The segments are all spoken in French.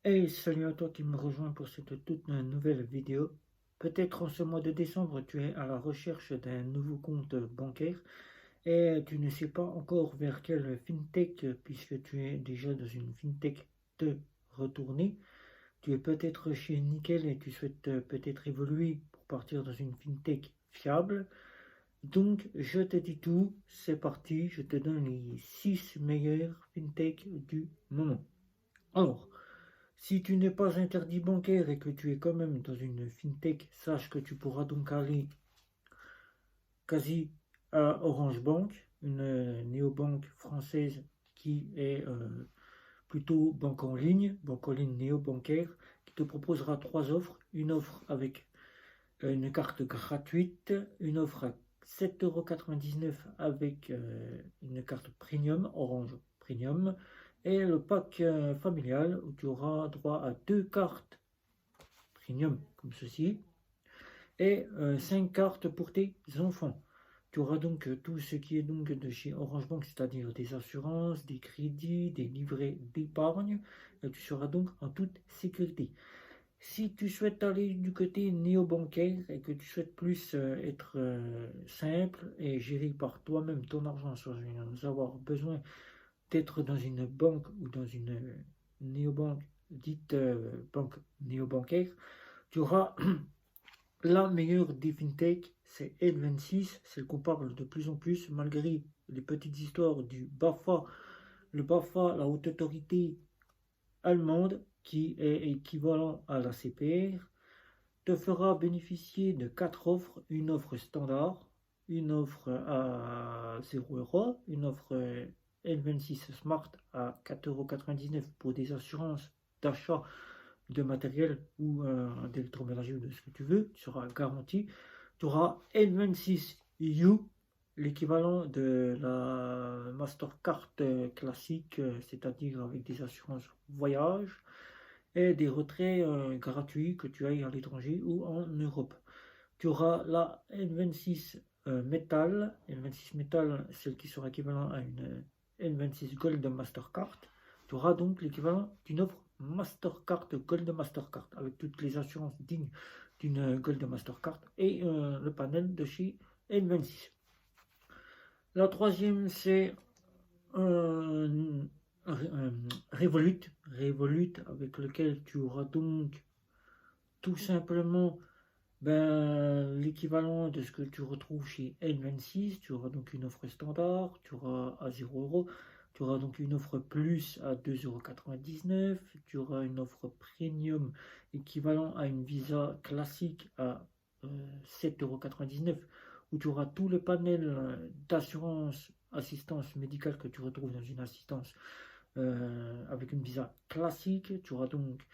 Hey, salut à toi qui me rejoins pour cette toute nouvelle vidéo. Peut-être en ce mois de décembre, tu es à la recherche d'un nouveau compte bancaire et tu ne sais pas encore vers quelle fintech, puisque tu es déjà dans une fintech, te retourner. Tu es peut-être chez Nickel et tu souhaites peut-être évoluer pour partir dans une fintech fiable. Donc, je te dis tout, c'est parti, je te donne les 6 meilleures fintech du moment. Alors, si tu n'es pas interdit bancaire et que tu es quand même dans une fintech, sache que tu pourras donc aller quasi à Orange Bank, une néobanque française qui est plutôt banque en ligne néo-bancaire, qui te proposera trois offres. Une offre avec une carte gratuite, une offre à 7,99 € avec une carte premium, Orange Premium, et le pack familial où tu auras droit à deux cartes premium comme ceci, et 5 cartes pour tes enfants. Tu auras donc tout ce qui est donc de chez Orange Bank, c'est-à-dire des assurances, des crédits, des livrets d'épargne. Tu seras donc en toute sécurité. Si tu souhaites aller du côté néo-bancaire et que tu souhaites plus être simple et gérer par toi-même ton argent sans avoir besoin d'être dans une banque ou dans une néobanque dite banque néo-bancaire, tu auras la meilleure des fintech, c'est N26, celle qu'on parle de plus en plus, malgré les petites histoires du BAFA. Le BAFA, la haute autorité allemande, qui est équivalent à la CPR, te fera bénéficier de quatre offres. Une offre standard, une offre à 0 €, une offre N26 Smart à 4,99 € pour des assurances d'achat de matériel ou d'électroménager ou de ce que tu veux, tu seras garanti. Tu auras N26 U, l'équivalent de la Mastercard classique, c'est-à-dire avec des assurances voyage et des retraits gratuits que tu ailles à l'étranger ou en Europe. Tu auras la N26 Metal, N26 Metal, celle qui sera équivalent à une N26 Gold Mastercard. Tu auras donc l'équivalent d'une offre Mastercard Gold Mastercard avec toutes les assurances dignes d'une Gold Mastercard et le panel de chez N26. La troisième, c'est euh, Revolut, Revolut avec lequel tu auras donc tout simplement l'équivalent de ce que tu retrouves chez N26. Tu auras donc une offre standard, tu auras à 0 €, tu auras donc une offre plus à 2,99 €, tu auras une offre premium équivalent à une Visa classique à 7,99 €, où tu auras tout le panel d'assurance, assistance médicale que tu retrouves dans une assistance avec une Visa classique. Tu auras donc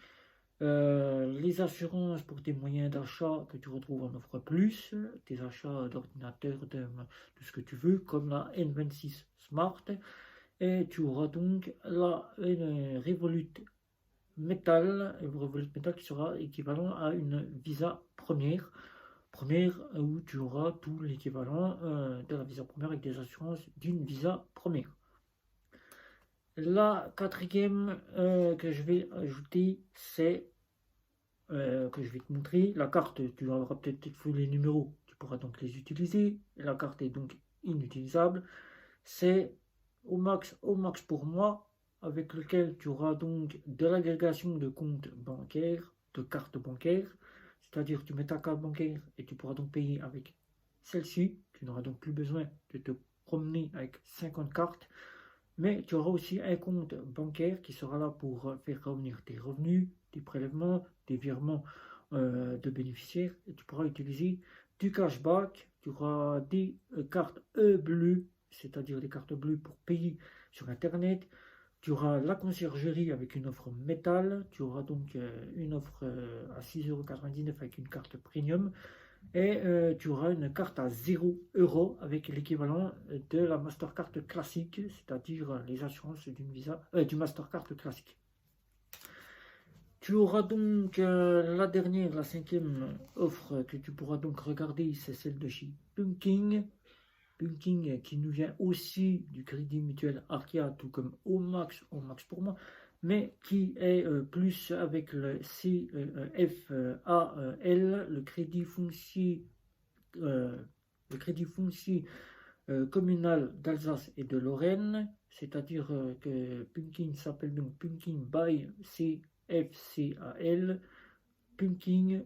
les assurances pour tes moyens d'achat que tu retrouves en offre plus, tes achats d'ordinateur, de ce que tu veux, comme la N26 Smart. Et tu auras donc la Revolut Revolut Metal qui sera équivalent à une Visa première. Première où tu auras tout l'équivalent de la Visa première avec des assurances d'une Visa première. La quatrième que je vais ajouter, c'est que je vais te montrer. La carte, tu auras peut-être fait les numéros, tu pourras donc les utiliser. La carte est donc inutilisable. C'est au max pour moi, avec lequel tu auras donc de l'agrégation de comptes bancaires, de cartes bancaires. C'est-à-dire tu mets ta carte bancaire et tu pourras donc payer avec celle-ci. Tu n'auras donc plus besoin de te promener avec 50 cartes. Mais tu auras aussi un compte bancaire qui sera là pour faire revenir tes revenus, tes prélèvements, tes virements de bénéficiaires. Et tu pourras utiliser du cashback. Tu auras des cartes bleues, c'est-à-dire des cartes bleues pour payer sur Internet. Tu auras la conciergerie avec une offre métal. Tu auras donc une offre à 6,99 € avec une carte premium. Et tu auras une carte à 0 € avec l'équivalent de la Mastercard classique, c'est-à-dire les assurances d'une Visa, du Mastercard classique. Tu auras donc la dernière, la cinquième offre que tu pourras donc regarder, c'est celle de chez Punking. Punking qui nous vient aussi du Crédit Mutuel Arkia, tout comme Au Max pour moi. mais qui est plus avec le CFAL, le crédit foncier, euh, communal d'Alsace et de Lorraine, c'est-à-dire que Punking s'appelle donc Punking by CFCAL, Punking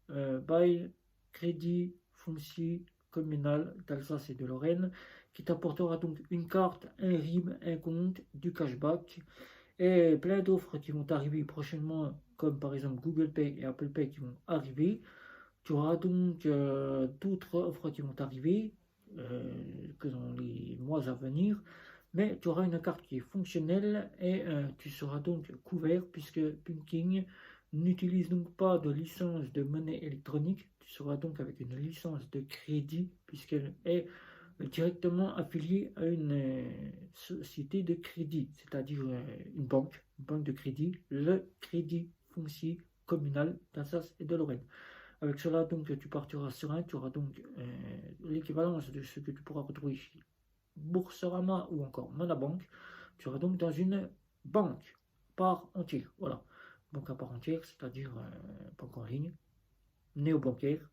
by Crédit Foncier Communal d'Alsace et de Lorraine, qui t'apportera donc une carte, un RIB, un compte, du cashback et plein d'autres qui vont arriver prochainement, comme par exemple Google Pay et Apple Pay qui vont arriver. Tu auras donc d'autres offres qui vont arriver que dans les mois à venir, mais tu auras une carte qui est fonctionnelle et tu seras donc couvert puisque Punking n'utilise donc pas de licence de monnaie électronique. Tu seras donc avec une licence de crédit puisqu'elle est directement affiliée à une société de crédit, c'est-à-dire une banque de crédit, le Crédit Foncier Communal d'Alsace et de Lorraine. Avec cela, donc, tu partiras serein, tu auras donc l'équivalence de ce que tu pourras retrouver chez Boursorama ou encore Monabank. Tu seras donc dans une banque part entière. Voilà, banque à part entière, c'est-à-dire banque en ligne, néobancaire,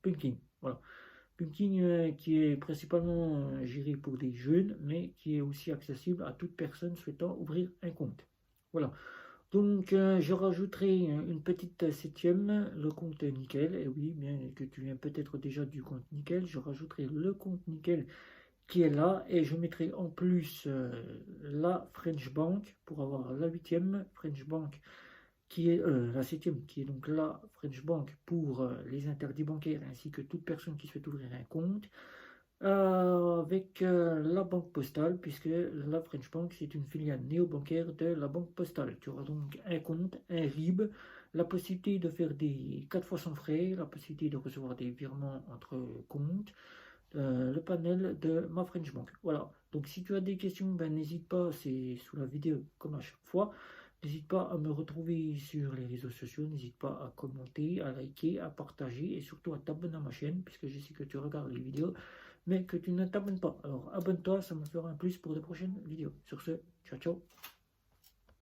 Punking. Voilà, Punking qui est principalement géré pour des jeunes, mais qui est aussi accessible à toute personne souhaitant ouvrir un compte. Voilà. Donc, je rajouterai une petite septième, le compte Nickel. Et oui, bien que tu viens peut-être déjà du compte Nickel, je rajouterai le compte Nickel qui est là. Et je mettrai en plus la French Bank pour avoir la huitième French Bank qui est la septième, qui est donc la French Bank pour les interdits bancaires ainsi que toute personne qui souhaite ouvrir un compte avec la banque postale, puisque la French Bank, c'est une filiale néo-bancaire de la banque postale. Tu auras donc un compte, un RIB, la possibilité de faire des 4 fois sans frais, la possibilité de recevoir des virements entre comptes, le panel de ma French Bank. Voilà, donc si tu as des questions, ben, n'hésite pas, c'est sous la vidéo comme à chaque fois. N'hésite pas à me retrouver sur les réseaux sociaux, n'hésite pas à commenter, à liker, à partager et surtout à t'abonner à ma chaîne, puisque je sais que tu regardes les vidéos mais que tu ne t'abonnes pas. Alors abonne-toi, ça me fera un plus pour de prochaines vidéos. Sur ce, ciao ciao.